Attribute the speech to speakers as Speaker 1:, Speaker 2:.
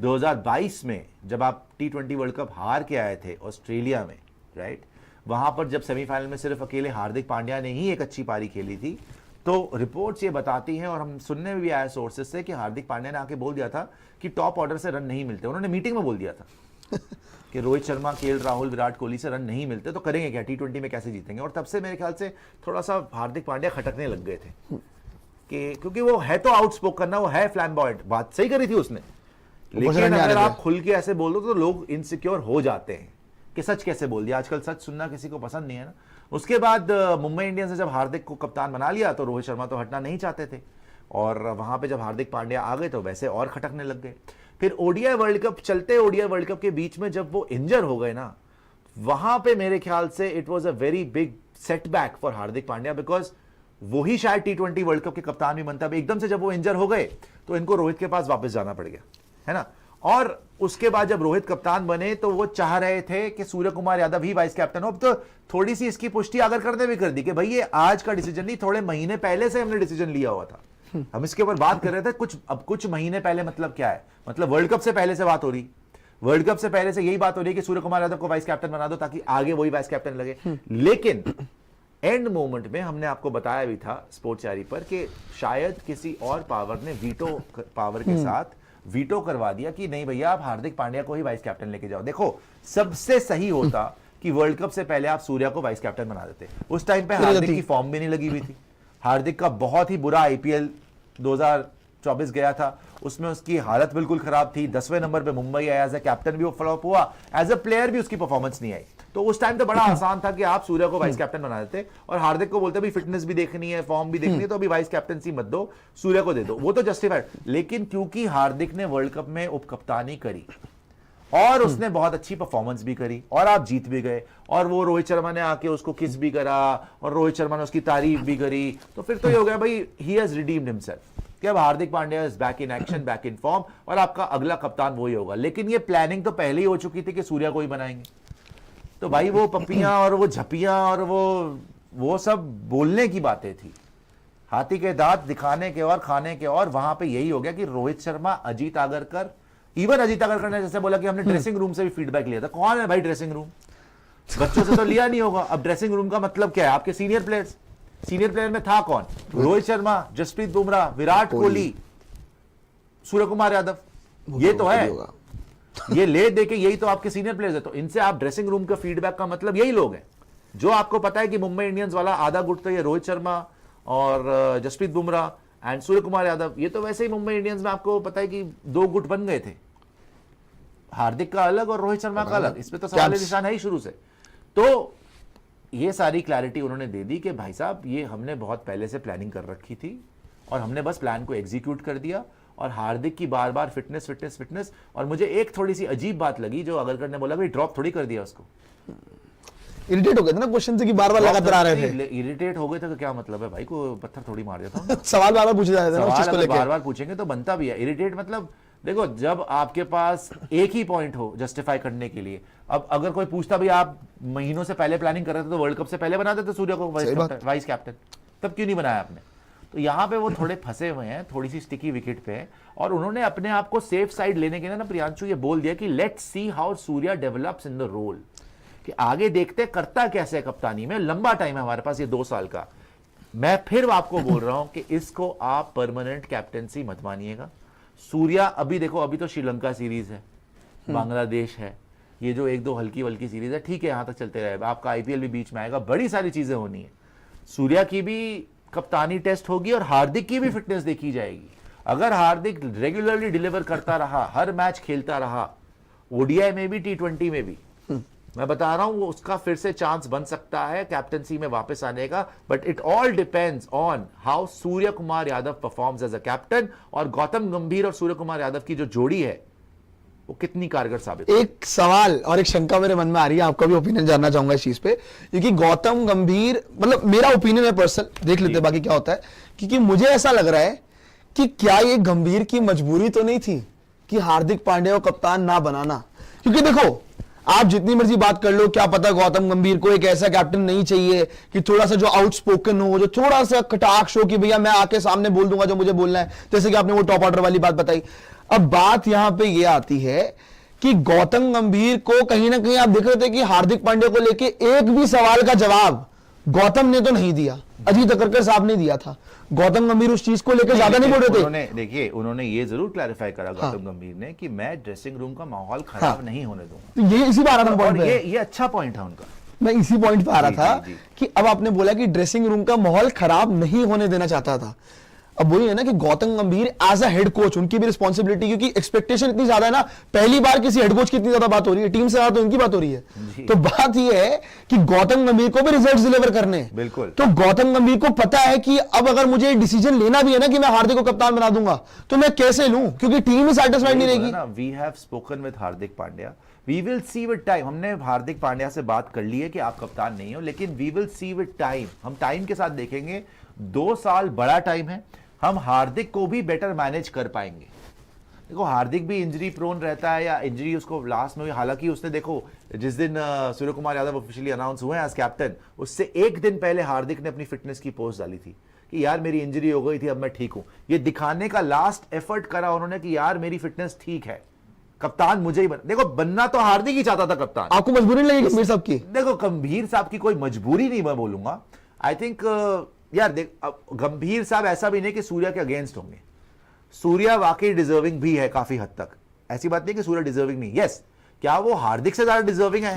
Speaker 1: 2022 में जब आप T20 वर्ल्ड कप हार के आए थे ऑस्ट्रेलिया में, राइट, वहां पर जब सेमीफाइनल में सिर्फ अकेले हार्दिक पांड्या ने ही एक अच्छी पारी खेली थी, तो रिपोर्ट्स ये बताती हैं और हम सुनने में भी आया सोर्सेस से कि हार्दिक पांड्या ने आके बोल दिया था कि टॉप ऑर्डर से रन नहीं मिलते। उन्होंने मीटिंग में बोल दिया था कि रोहित शर्मा, केएल राहुल, विराट कोहली से रन नहीं मिलते तो करेंगे क्या, T20 में कैसे जीतेंगे। और तब से मेरे ख्याल से थोड़ा सा हार्दिक पांड्या खटकने लग गए थे कि क्योंकि वो है तो आउटस्पोकन ना, वो है फ्लैम्बॉयंट, बात सही करी थी उसने, लेकिन अगर आप खुल के ऐसे बोल दो तो लोग इनसिक्योर हो जाते हैं कि सच कैसे बोल दिया। आजकल सच सुनना किसी को पसंद नहीं है ना। उसके बाद मुंबई इंडियंस ने जब हार्दिक को कप्तान बना लिया तो रोहित शर्मा तो हटना नहीं चाहते थे, और वहां पे जब हार्दिक पांड्या आ गए तो वैसे और खटकने लग गए। फिर ओडीआई वर्ल्ड कप, चलते ओडीआई वर्ल्ड कप के बीच में जब वो इंजर हो गए ना, वहां पे मेरे ख्याल से it was a very big setback for Hardik Pandya, because वही शायद T20 वर्ल्ड कप के कप्तान भी बनता है। एकदम से जब वो इंजर हो गए तो इनको रोहित के पास वापस जाना पड़ गया, है ना। और उसके बाद जब रोहित कप्तान बने तो वो चाह रहे थे कि सूर्य कुमार यादव ही वाइस कैप्टन हो। अब तो थोड़ी सी इसकी पुष्टि अगर करने भी कर दी कि भाई ये आज का डिसीजन नहीं, थोड़े महीने पहले से हमने डिसीजन लिया हुआ था। हम इसके ऊपर बात कर रहे थे कुछ महीने पहले, मतलब क्या है, मतलब वर्ल्ड कप से पहले से बात हो रही, वर्ल्ड कप से पहले से यही बात हो रही है कि सूर्य कुमार यादव को वाइस कैप्टन बना दो ताकि आगे वही वाइस कैप्टन लगे। लेकिन एंड मोमेंट में हमने आपको बताया भी था स्पोर्ट्सचारी पर कि शायद किसी और पावर ने वीटो पावर के साथ वीटो करवा दिया कि नहीं भैया, आप हार्दिक पांड्या को ही वाइस कैप्टन लेके जाओ। देखो, सबसे सही होता कि वर्ल्ड कप से पहले आप सूर्या को वाइस कैप्टन बना देते। उस टाइम पे हार्दिक की फॉर्म भी नहीं लगी हुई थी। हार्दिक का बहुत ही बुरा IPL 2024 गया था, उसमें उसकी हालत बिल्कुल खराब थी। 10वें नंबर पे मुंबई आया, एज ए कैप्टन भी वो फ्लॉप हुआ, एज अ प्लेयर भी उसकी परफॉर्मेंस नहीं आई। तो उस टाइम तो बड़ा आसान था कि आप सूर्या को वाइस कैप्टन बना देते और हार्दिक को बोलते भाई फिटनेस भी देखनी है, फॉर्म भी देखनी है, तो अभी वाइस कैप्टनसी मत दो, सूर्या को दे दो, वो तो जस्टिफाइड। लेकिन क्योंकि हार्दिक ने वर्ल्ड कप में उपकप्तानी करी और उसने बहुत अच्छी परफॉर्मेंस भी करी और आप जीत भी गए, और वो रोहित शर्मा ने आके उसको किस भी करा और रोहित शर्मा ने उसकी तारीफ भी करी, तो फिर तो ये हो गया भाई ही हैज रिडीम्ड हिमसेल्फ कि अब Hardik Pandya is back in action, back in form, और आपका अगला कप्तान वही होगा। लेकिन ये प्लानिंग तो पहले ही हो चुकी थी कि सूर्या को ही बनाएंगे। तो भाई वो पपियां और वो झपियां और वो सब बोलने की बातें थी, हाथी के दांत दिखाने के और खाने के। और वहां पे यही हो गया कि रोहित शर्मा, अजीत आगरकर, इवन अजीत आगरकर ने जैसे बोला कि हमने ड्रेसिंग रूम से भी फीडबैक लिया था। कौन है भाई ड्रेसिंग रूम? बच्चों से तो लिया नहीं होगा। अब ड्रेसिंग रूम का मतलब क्या है? आपके सीनियर प्लेयर्स। सीनियर प्लेयर में था कौन? रोहित शर्मा, जसप्रीत बुमराह, विराट कोहली, सूर्य कुमार यादव, ये तो है। ये ले दे के यही तो आपके सीनियर प्लेयर्स है। तो इनसे आप ड्रेसिंग रूम का फीडबैक का मतलब यही लोग हैं जो आपको पता है कि मुंबई इंडियंस वाला आधा गुट तो ये रोहित शर्मा और जसप्रीत बुमराह एंड सूर्य कुमार यादव, ये तो वैसे ही मुंबई इंडियंस में आपको पता है कि 2 गुट बन गए थे, हार्दिक का अलग और रोहित शर्मा का अलग। इसमें तो सवाल निशान है ही शुरू से। तो ये सारी क्लैरिटी उन्होंने दे दी कि भाई साहब ये हमने बहुत पहले से प्लानिंग कर रखी थी और हमने बस प्लान को एग्जीक्यूट कर दिया। और हार्दिक की बार बार फिटनेस फिटनेस फिटनेस, और मुझे एक थोड़ी सी अजीब बात लगी जो आगरकर ने बोला भाई ड्रॉप थोड़ी कर दिया उसको।
Speaker 2: इरिटेट हो गए थे ना क्वेश्चन से कि बार-बार लगातार आ रहे थे।
Speaker 1: इरिटेट हो गए थे तो क्या मतलब है भाई, को पत्थर थोड़ी मार देता हूं।
Speaker 2: सवाल बार-बार पूछे जा रहे थे ना उस चीज को लेकर।
Speaker 1: बार-बार पूछेंगे तो बनता भी है। इरिटेट मतलब देखो, जब आपके पास एक ही पॉइंट हो जस्टिफाई करने के लिए। अब अगर कोई पूछता भी आप महीनों से पहले प्लानिंग कर रहे थे तो वर्ल्ड कप से पहले बना देते सूर्य को वाइस कैप्टन, तब क्यों नहीं बनाया आपने? तो यहां पे वो थोड़े फंसे हुए हैं, थोड़ी सी स्टिकी विकेट पे, और उन्होंने अपने आप को सेफ साइड लेने के लिए ना प्रियांशु ये बोल दिया कि let's see how Surya develops in the role, कि आगे देखते करता कैसे है कप्तानी में। लंबा टाइम है हमारे पास, ये 2 साल का। मैं फिर आपको बोल रहा हूं कि इसको आप परमानेंट कैप्टेंसी मत मानिएगा। सूर्या अभी देखो, अभी तो श्रीलंका सीरीज है, बांग्लादेश है, ये जो 1-2 हल्की वल्की सीरीज है, ठीक है, यहां तक चलते रहेगा। आपका IPL भी बीच में आएगा, बड़ी सारी चीजें होनी है। सूर्या की भी कप्तानी टेस्ट होगी और हार्दिक की भी फिटनेस देखी जाएगी। अगर हार्दिक रेगुलरली डिलीवर करता रहा, हर मैच खेलता रहा, ODI में भी T20 में भी, मैं बता रहा हूं वो उसका फिर से चांस बन सकता है कैप्टनसी में वापस आने का। But it all depends on how Surya Kumar Yadav performs as a captain, और गौतम गंभीर और सूर्य कुमार यादव की जो जोड़ी है वो कितनी कारगर साबित।
Speaker 2: एक सवाल और एक शंका मेरे मन में आ रही है, आपका भी ओपिनियन जानना चाहूंगा इस चीज पे, क्योंकि गौतम गंभीर, मतलब मेरा ओपिनियन है पर्सनल, देख लेते हैं बाकी क्या होता है, क्योंकि मुझे ऐसा लग रहा है कि क्या ये गंभीर की मजबूरी तो नहीं थी कि हार्दिक पांड्या को कप्तान ना बनाना। क्योंकि देखो, आप जितनी मर्जी बात कर लो, क्या पता गौतम गंभीर को एक ऐसा कैप्टन नहीं चाहिए कि थोड़ा सा जो आउटस्पोकन हो, जो थोड़ा सा कटाक्ष हो कि भैया मैं आके सामने बोल दूंगा जो मुझे बोलना है, जैसे कि आपने वो टॉप ऑर्डर वाली बात बताई। अब बात यहां पे ये आती है कि गौतम गंभीर को कहीं ना कहीं आप देख रहे थे कि हार्दिक पांड्या को लेके एक भी सवाल का जवाब गौतम ने तो नहीं दिया, अजीत अकरकर साहब ने दिया था। गौतम गंभीर उस चीज को लेकर ज्यादा नहीं बोल रहे थे।
Speaker 1: देखिए उन्होंने ये जरूर क्लैरिफाई करा गौतम गंभीर ने कि मैं ड्रेसिंग रूम का माहौल खराब नहीं होने दूंगा।
Speaker 2: तो ये इसी बार
Speaker 1: और ये अच्छा पॉइंट है उनका।
Speaker 2: मैं इसी पॉइंट पे आ रहा था कि अब आपने बोला कि ड्रेसिंग रूम का माहौल खराब नहीं होने देना चाहता था। अब वही है ना कि गौतम गंभीर एज अ हेड कोच, उनकी भी रिस्पॉन्सिबिलिटी, क्योंकि एक्सपेक्टेशन इतनी ज्यादा है ना, पहली बार किसी हेड कोच की इतनी ज्यादा बात हो रही है, टीम से ज्यादा तो उनकी बात हो रही है। तो बात यह है कि गौतम गंभीर को भी रिजल्ट्स डिलीवर करने हैं।
Speaker 1: बिल्कुल।
Speaker 2: तो गौतम गंभीर को पता है कि अब अगर मुझे डिसीजन लेना भी है ना कि मैं हार्दिक को कप्तान बना दूंगा, तो मैं कैसे लूं, क्योंकि टीम ही सैटिस्फाइड नहीं रहेगी।
Speaker 1: We have spoken with Hardik Pandya, we will see with time. हमने हार्दिक पांड्या से बात कर ली है कि आप कप्तान नहीं हो, लेकिन we will see with time. हम टाइम के साथ देखेंगे, 2 साल बड़ा टाइम है, हम हार्दिक को भी बेटर मैनेज कर पाएंगे। देखो हार्दिक भी इंजरी प्रोन रहता है, या इंजरी उसको लास्ट में हुई, हालांकि उसने देखो जिस दिन सूर्य कुमार यादव ऑफिशियली अनाउंस हुए एज कैप्टन, उससे एक दिन पहले हार्दिक ने अपनी फिटनेस की पोस्ट डाली थी कि यार मेरी इंजरी हो गई थी, अब मैं ठीक हूं। ये दिखाने का लास्ट एफर्ट करा उन्होंने कि यार मेरी फिटनेस ठीक है, कप्तान मुझे ही देखो बनना तो हार्दिक ही चाहता था कप्तान।
Speaker 2: आपको मजबूरी नहीं लगी गंभीर साहब की?
Speaker 1: देखो गंभीर साहब की कोई मजबूरी नहीं मैं बोलूंगा। आई थिंक यार देख, अब गंभीर साहब ऐसा भी नहीं कि सूर्या के अगेंस्ट होंगे। सूर्या वाकई डिजर्विंग भी है काफी हद तक, ऐसी बात नहीं कि सूर्या डिजर्विंग नहीं। यस, क्या वो हार्दिक से ज्यादा डिजर्विंग है?